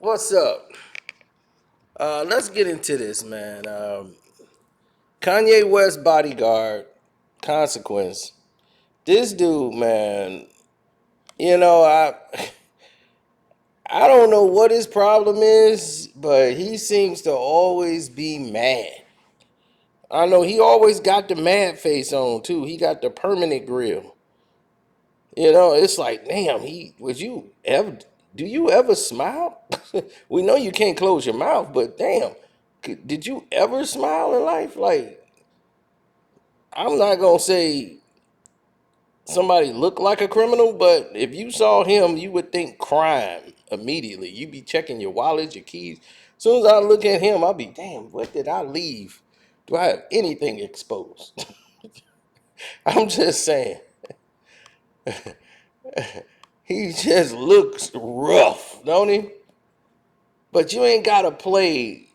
What's up? Let's get into this, man. Kanye West bodyguard, consequence. This dude, man. You know, I I don't know what his problem is, but he seems to always be mad. I know he always got the mad face on too. He got the permanent grill. It's like, damn. He would you ever? Do you ever smile? We know you can't close your mouth, but damn, did you ever smile in life? Like, I'm not gonna say somebody looked like a criminal, but if you saw him, you would think crime immediately. You'd be checking your wallet, your keys. As soon as I look at him, I'll be, damn, what did I leave? Do I have anything exposed? I'm just saying. He just looks rough, don't he? But you ain't gotta play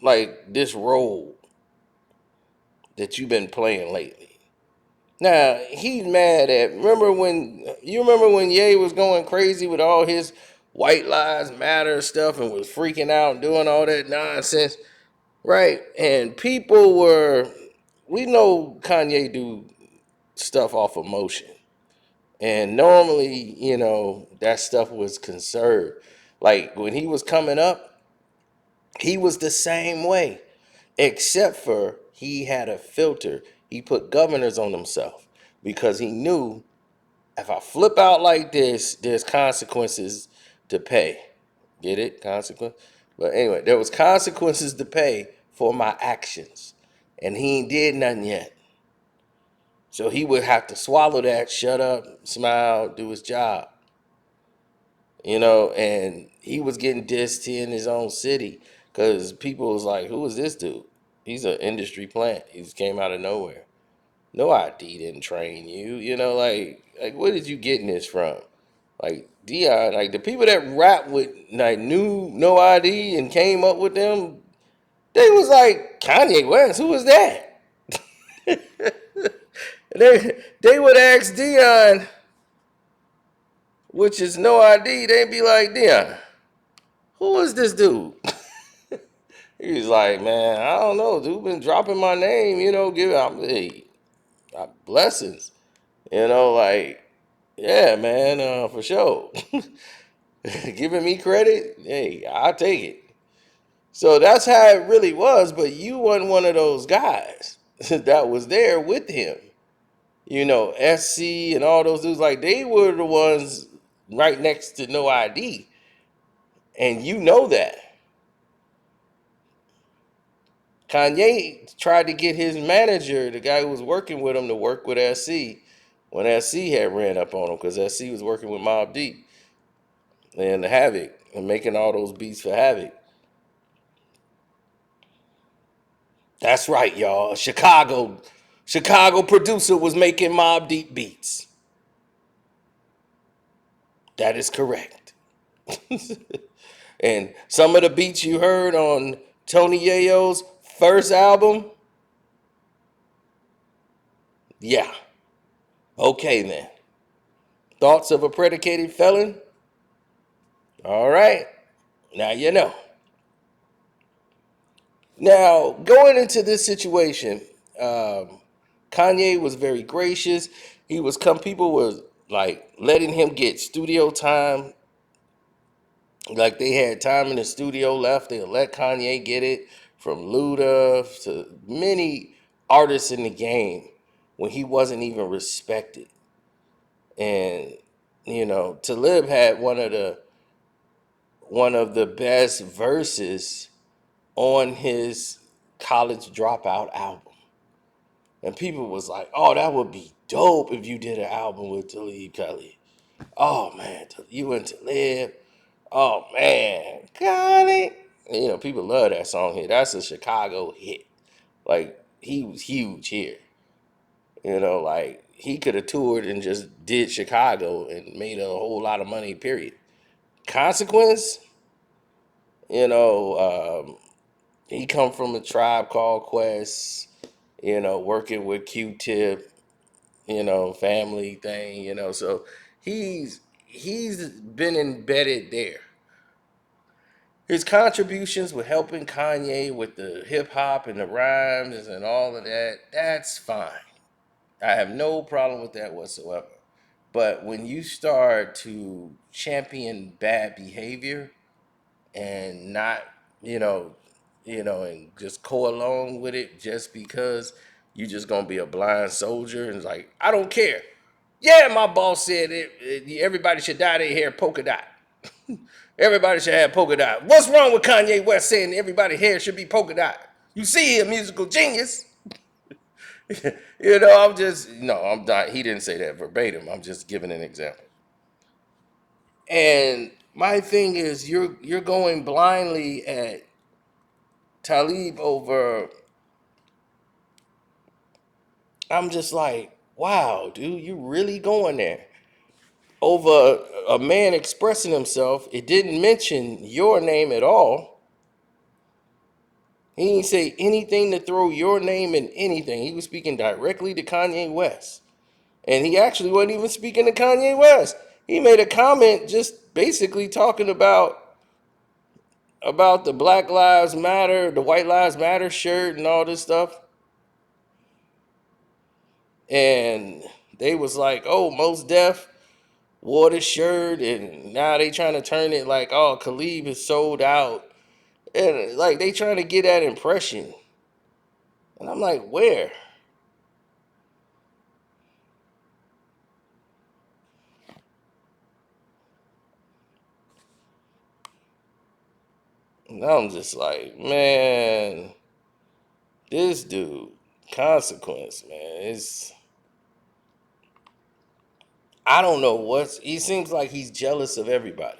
like this role that you've been playing lately. Now he's mad at. Remember when Ye was going crazy with all his white lives matter stuff and was freaking out and doing all that nonsense, right? And people were, we know Kanye do stuff off emotion, and normally, that stuff was conserved. Like when he was coming up, he was the same way, except for he had a filter. He put governors on himself because he knew if I flip out like this, there's consequences to pay. Get it? Consequence? But anyway, there was consequences to pay for my actions. And he ain't did nothing yet. So he would have to swallow that, shut up, smile, do his job. And he was getting dissed here in his own city because people was like, who is this dude? He's an industry plant. He just came out of nowhere. No ID didn't train you. Like where did you getting this from? Like Dion, like the people that rap with like knew no ID and came up with them, they was like Kanye West. Who was that? They would ask Dion, which is no ID. They'd be like, Dion, who is this dude? He's like, man, I don't know. Dude been dropping my name, give out blessings. Like, yeah, man, for sure. Giving me credit, hey, I'll take it. So that's how it really was, but you wasn't one of those guys that was there with him. SC and all those dudes, like they were the ones right next to no ID. And you know that. Kanye tried to get his manager, the guy who was working with him, to work with SC when SC had ran up on him because SC was working with Mob Deep and Havoc and making all those beats for Havoc. That's right, y'all. Chicago producer was making Mob Deep beats. That is correct. And some of the beats you heard on Tony Yayo's first album, yeah. Okay then. Thoughts of a predicated felon? All right. Now you know. Now, going into this situation, Kanye was very gracious. People was like letting him get studio time. Like they had time in the studio left. They let Kanye get it from Luda to many artists in the game when he wasn't even respected. And Talib had one of the best verses on his college dropout album. And people was like, oh, that would be dope if you did an album with Talib Kweli. Oh man, you and Talib. Oh man, got it. People love that song here. That's a Chicago hit. Like he was huge here. Like he could have toured and just did Chicago and made a whole lot of money. Period. Consequence, you know, he come from a tribe called Quest. Working with Q-Tip. Family thing. So he's been embedded there. His contributions with helping Kanye with the hip hop and the rhymes and all of that, that's fine. I have no problem with that whatsoever. But when you start to champion bad behavior and not, you know, and just go along with it just because you just gonna be a blind soldier and like, I don't care. Yeah, my boss said everybody should dye their hair polka dot. Everybody should have polka dot. What's wrong with Kanye West saying everybody's hair should be polka dot? You see, he a musical genius. I'm just no, I'm not. He didn't say that verbatim. I'm just giving an example. And my thing is, you're going blindly at Talib over. I'm just like, wow, dude, you really going there over a man expressing himself. It didn't mention your name at all. He didn't say anything to throw your name in anything. He was speaking directly to Kanye West. And he actually wasn't even speaking to Kanye West. He made a comment just basically talking about the Black Lives Matter, the White Lives Matter shirt and all this stuff. And they was like, oh, Mos Def wore the shirt, and now they trying to turn it like, oh, Khalid is sold out. And like they trying to get that impression. And I'm like, where? And I'm just like, man, this dude, consequence, man. I don't know he seems like he's jealous of everybody.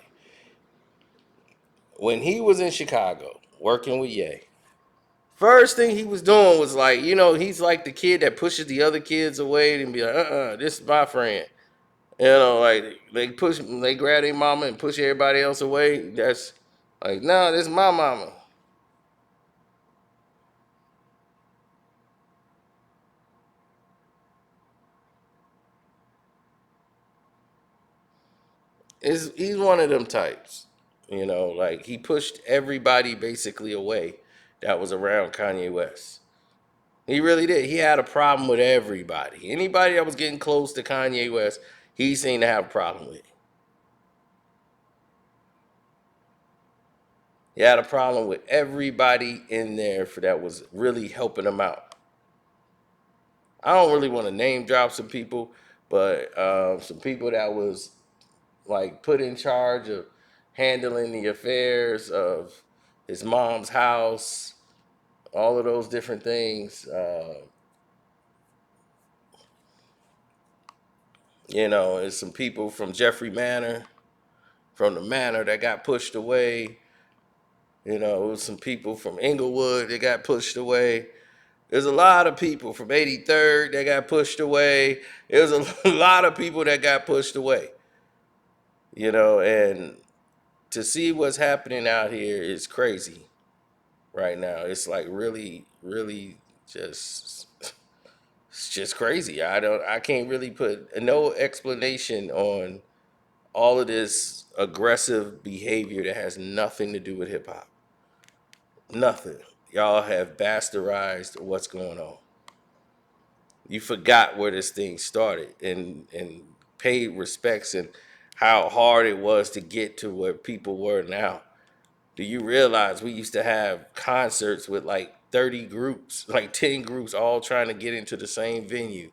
When he was in Chicago working with Ye, first thing he was doing was like, he's like the kid that pushes the other kids away and be like, this is my friend. Like they grab their mama and push everybody else away. That's like, no, this is my mama. He's one of them types. Like he pushed everybody basically away that was around Kanye West. He really did. He had a problem with everybody. Anybody that was getting close to Kanye West, he seemed to have a problem with. He had a problem with everybody in there for that was really helping him out. I don't really want to name drop some people, but some people that was like put in charge of handling the affairs of his mom's house, all of those different things. There's some people from Jeffrey Manor, from the Manor that got pushed away. It was some people from Inglewood that got pushed away. There's a lot of people from 83rd that got pushed away. There's a lot of people that got pushed away. And to see what's happening out here is crazy right now. It's like really, really just it's just crazy. I can't really put no explanation on all of this aggressive behavior that has nothing to do with hip hop. Nothing. Y'all have bastardized what's going on. You forgot where this thing started and paid respects and how hard it was to get to where people were now. Do you realize we used to have concerts with like 30 groups, like 10 groups all trying to get into the same venue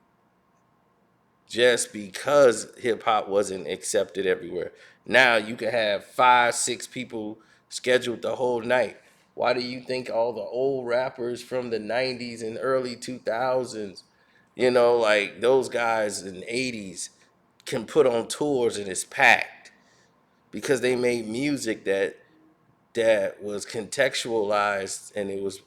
just because hip hop wasn't accepted everywhere. Now you can have 5, 6 people scheduled the whole night. Why do you think all the old rappers from the 90s and early 2000s, like those guys in the 80s can put on tours and it's packed? Because they made music that was contextualized and it was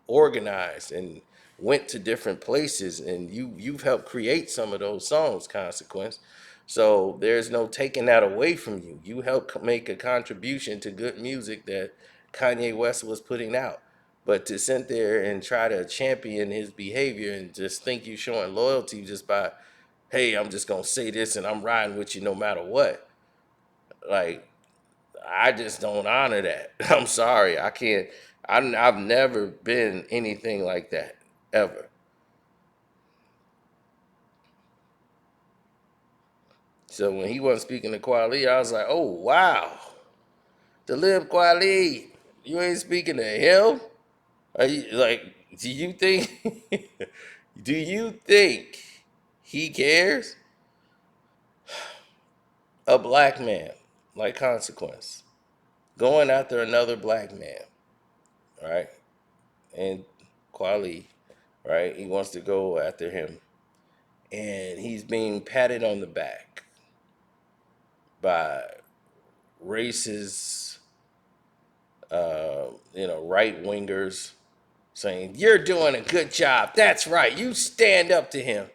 organized and went to different places, and you've helped create some of those songs, Consequence. So there's no taking that away from you. You helped make a contribution to good music that Kanye West was putting out. But to sit there and try to champion his behavior and just think you're showing loyalty just by, hey, I'm just gonna say this and I'm riding with you no matter what. Like, I just don't honor that. I'm sorry. I can't. I've never been anything like that ever. So when he wasn't speaking to Kweli, I was like, oh wow, to live Kweli, you ain't speaking to him. Are you like? Do you think? Do you think he cares? A black man, like Consequence, going after another black man, right? And Kweli, right? He wants to go after him, and he's being patted on the back by racist, right wingers, saying you're doing a good job. That's right. You stand up to him,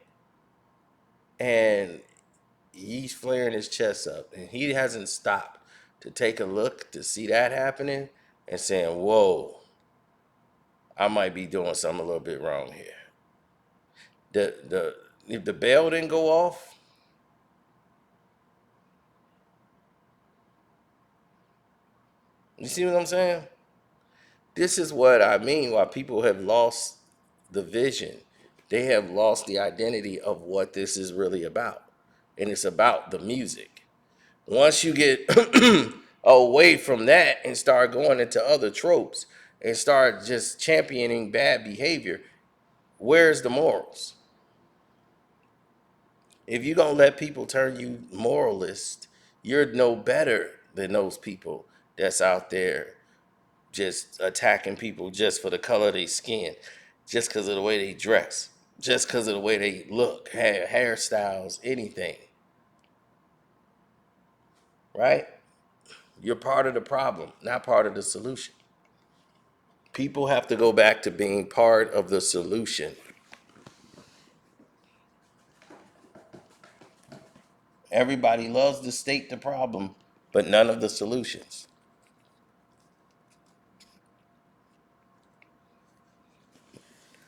and he's flaring his chest up, and he hasn't stopped to take a look to see that happening and saying, "Whoa, I might be doing something a little bit wrong here." The if the bell didn't go off, you see what I'm saying? This is what I mean why people have lost the vision. They have lost the identity of what this is really about. And it's about the music. Once you get away from that and start going into other tropes and start just championing bad behavior, where's the morals? If you're going to let people turn you moralist, you're no better than those people that's out there just attacking people just for the color of their skin, just because of the way they dress, just because of the way they look, hairstyles, anything, right? You're part of the problem, not part of the solution. People have to go back to being part of the solution. Everybody loves to state the problem, but none of the solutions.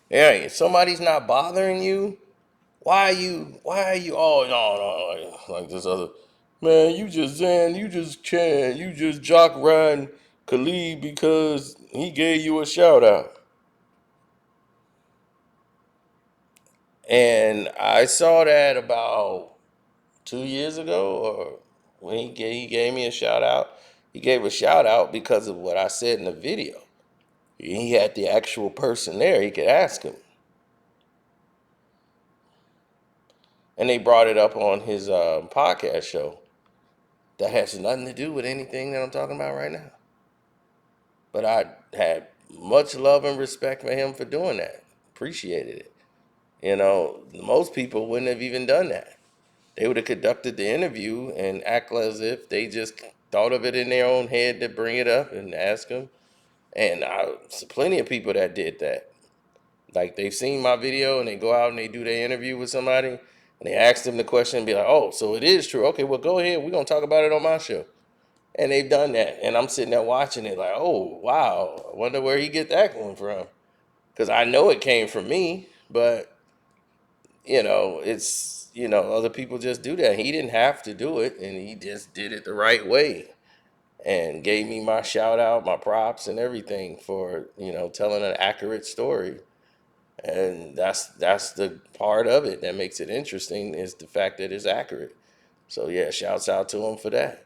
Yeah, if somebody's not bothering you, why are you oh no like this other man, you just saying you just jock riding Khalid because he gave you a shout out. And I saw that about 2 years ago, or when he gave me a shout out. He gave a shout out because of what I said in the video. He had the actual person there. He could ask him. And they brought it up on his podcast show. That has nothing to do with anything that I'm talking about right now. But I had much love and respect for him for doing that. Appreciated it. Most people wouldn't have even done that. They would have conducted the interview and act as if they just thought of it in their own head to bring it up and ask him. And plenty of people that did that. Like they've seen my video and they go out and they do their interview with somebody and they ask them the question and be like, oh, so it is true. Okay, well, go ahead. We're going to talk about it on my show. And they've done that. And I'm sitting there watching it like, oh, wow. I wonder where he get that one from. Because I know it came from me, but, other people just do that. He didn't have to do it, and he just did it the right way and gave me my shout out, my props, and everything for, telling an accurate story. And that's the part of it that makes it interesting is the fact that it's accurate. So, yeah, shouts out to him for that.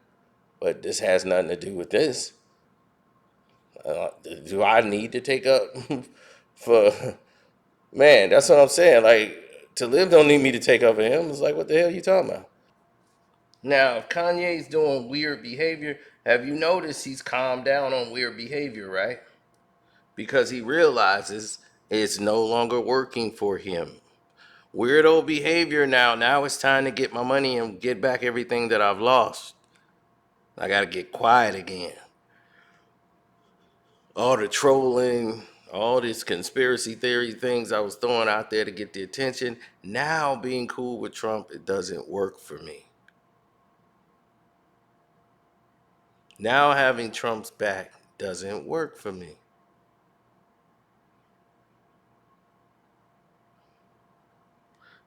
But this has nothing to do with this. Do I need to take up for man? That's what I'm saying. Like to live don't need me to take up for him. It's like what the hell you talking about? Now, if Kanye's doing weird behavior, have you noticed he's calmed down on weird behavior, right? Because he realizes it's no longer working for him. Weirdo behavior now. Now it's time to get my money and get back everything that I've lost. I gotta get quiet again. All the trolling, all these conspiracy theory things I was throwing out there to get the attention. Now being cool with Trump, it doesn't work for me. Now having Trump's back doesn't work for me.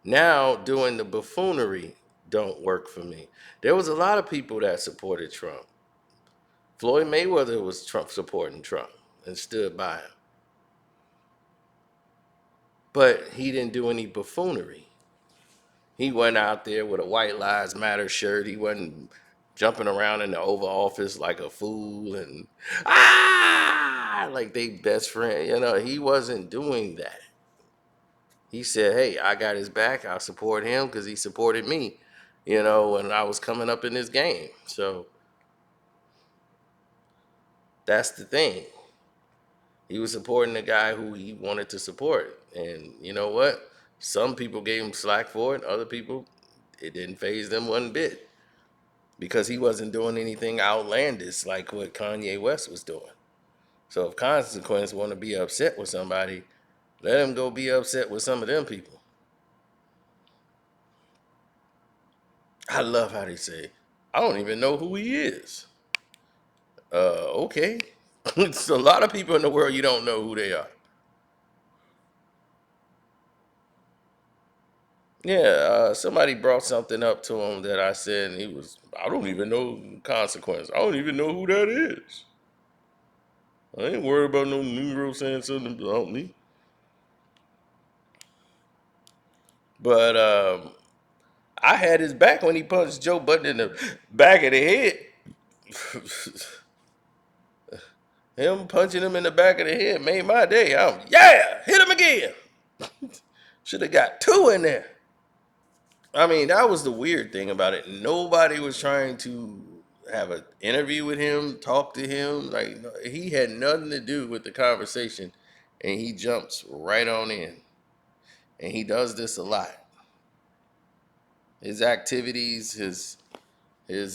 Now doing the buffoonery don't work for me. There was a lot of people that supported Trump. Floyd Mayweather was Trump supporting Trump and stood by him. But he didn't do any buffoonery. He went out there with a White Lives Matter shirt. He wasn't jumping around in the Oval Office like a fool and like they best friend. He wasn't doing that. He said, "Hey, I got his back. I support him because he supported me, when I was coming up in this game." So that's the thing. He was supporting the guy who he wanted to support. And you know what? Some people gave him slack for it. Other people, it didn't phase them one bit because he wasn't doing anything outlandish like what Kanye West was doing. So if Consequence want to be upset with somebody, let him go be upset with some of them people. I love how they say, I don't even know who he is. Okay. It's a lot of people in the world you don't know who they are. Yeah, somebody brought something up to him that I said, and I don't even know Consequence. I don't even know who that is. I ain't worried about no Negro saying something about me. But I had his back when he punched Joe Budden in the back of the head. Him punching him in the back of the head made my day. Yeah, hit him again. Should have got two in there. I mean, that was the weird thing about it. Nobody was trying to have an interview with him, talk to him. Like he had nothing to do with the conversation, and he jumps right on in. And he does this a lot. His activities, his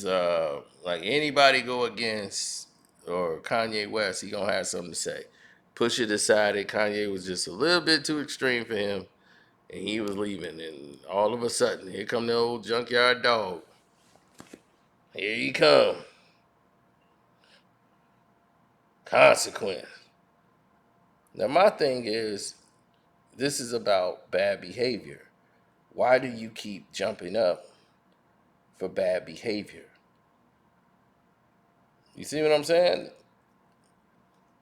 like anybody go against or Kanye West, he gonna have something to say. Pusha decided Kanye was just a little bit too extreme for him, and he was leaving. And all of a sudden, here come the old junkyard dog. Here he come. Consequence. Now my thing is, this is about bad behavior. Why do you keep jumping up for bad behavior? You see what I'm saying?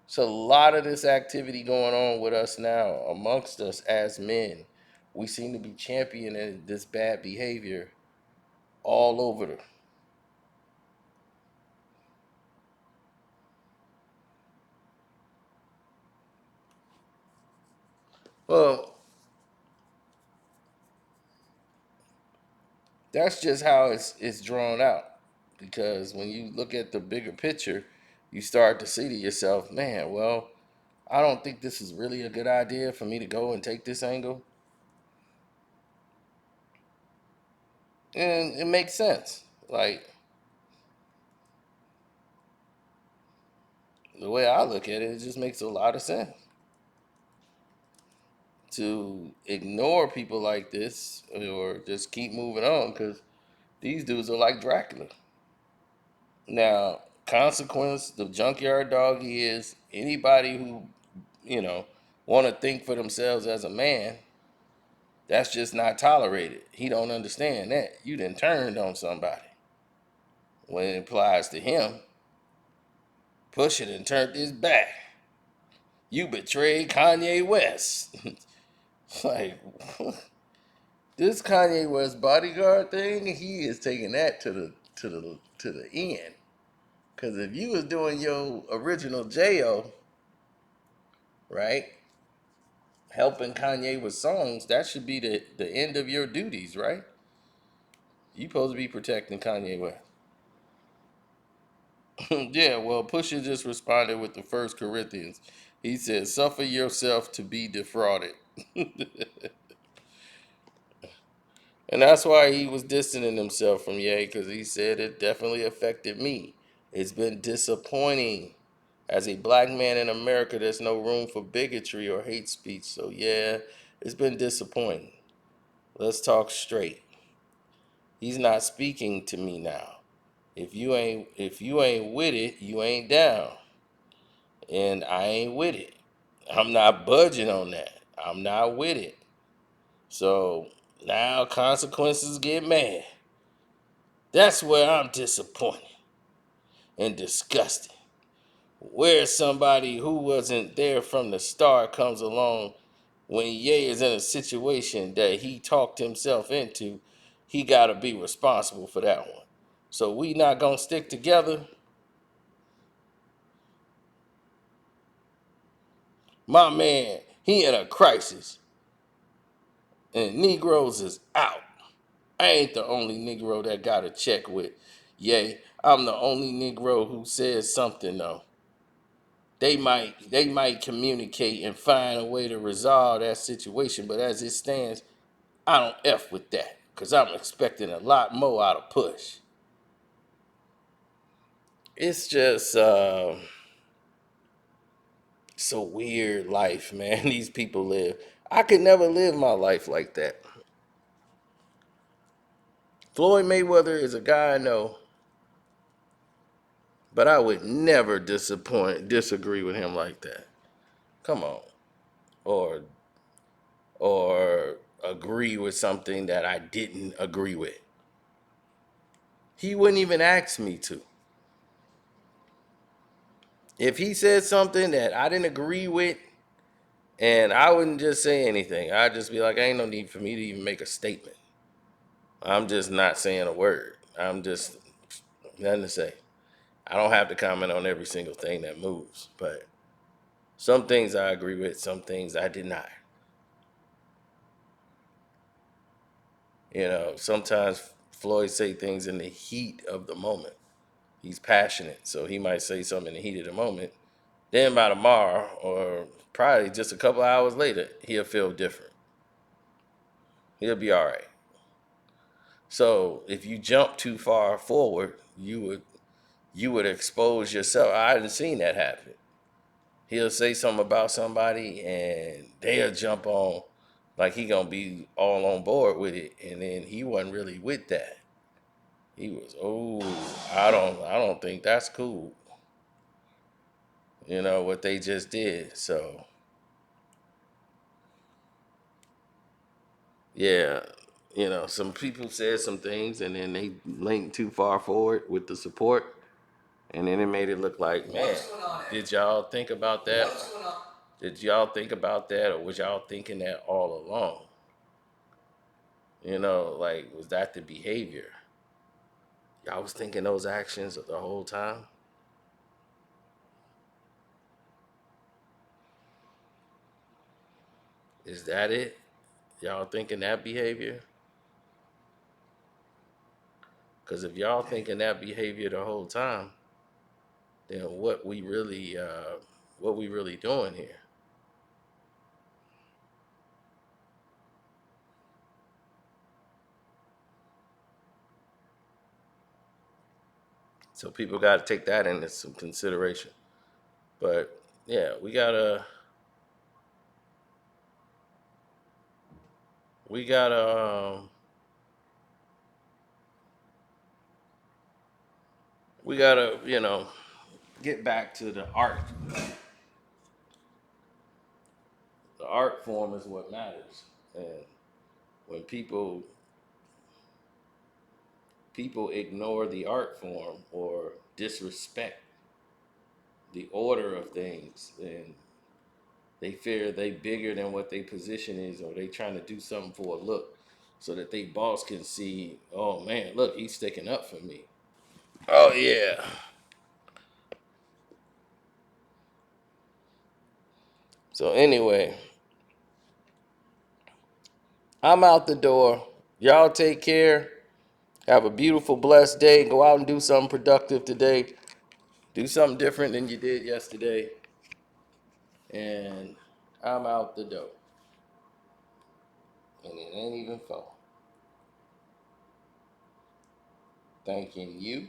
So a lot of this activity going on with us now, amongst us as men, we seem to be championing this bad behavior all over the. Well, that's just how it's drawn out. Because when you look at the bigger picture, you start to see to yourself, man, well, I don't think this is really a good idea for me to go and take this angle. And it makes sense. Like the way I look at it, it just makes a lot of sense to ignore people like this or just keep moving on because these dudes are like Dracula. Now, Consequence, the junkyard dog he is, anybody who, you know, want to think for themselves as a man, that's just not tolerated. He don't understand that. You done turned on somebody. When it applies to him, push it and turned his back. You betrayed Kanye West. Like, this Kanye West bodyguard thing, he is taking that to the end. Cause if you was doing your original Jo, right, helping Kanye with songs, that should be the end of your duties, right? You supposed to be protecting Kanye West. Yeah, well, Pusha just responded with the First Corinthians. He said, "Suffer yourself to be defrauded." And that's why he was distancing himself from Ye, because he said it definitely affected me. It's been disappointing. As a black man in America, there's no room for bigotry or hate speech. So yeah, it's been disappointing. Let's talk straight. He's not speaking to me now. If you ain't with it, you ain't down. And I ain't with it. I'm not budging on that. I'm not with it. So now consequences get mad. That's where I'm disappointed. and disgusting. Where somebody who wasn't there from the start comes along when Ye is in a situation that he talked himself into, he got to be responsible for that one. So we not going to stick together. My man, he in a crisis. And Negroes is out. I ain't the only Negro that got a check with Ye. I'm the only Negro who says something though. They might communicate and find a way to resolve that situation, but as it stands, I don't F with that. Cause I'm expecting a lot more out of Push. It's just it's a weird life, man. These people live. I could never live my life like that. Floyd Mayweather is a guy I know, but I would never disagree with him like that. Come on. Or or agree with something that I didn't agree with. He wouldn't even ask me to. If he said something that I didn't agree with, and I wouldn't just say anything, I'd just be like, ain't no need for me to even make a statement. I'm just not saying a word. I'm just nothing to say. I don't have to comment on every single thing that moves, but some things I agree with, some things I deny. Sometimes Floyd say things in the heat of the moment. He's passionate, so he might say something in the heat of the moment. Then by tomorrow, or probably just a couple hours later, he'll feel different. He'll be all right. So if you jump too far forward, you would expose yourself. I hadn't seen that happen. He'll say something about somebody, and they'll jump on like he gonna be all on board with it, and then he wasn't really with that. He was, oh, I don't think that's cool. What they just did. So yeah, some people said some things, and then they linked too far forward with the support, and then it made it look like, man, did y'all think about that? Did y'all think about that, or was y'all thinking that all along? Like, was that the behavior? Y'all was thinking those actions the whole time? Is that it? Y'all thinking that behavior? Because if y'all thinking that behavior the whole time, then what we really doing here? So people got to take that into some consideration. But yeah, we gotta get back to the art. The art form is what matters, and when people ignore the art form or disrespect the order of things, then they fear they bigger than what their position is, or they trying to do something for a look, so that they boss can see, oh man, look, he's sticking up for me. Oh yeah. So anyway, I'm out the door. Y'all take care. Have a beautiful, blessed day. Go out and do something productive today. Do something different than you did yesterday. And I'm out the door. And it ain't even fun. Thanking you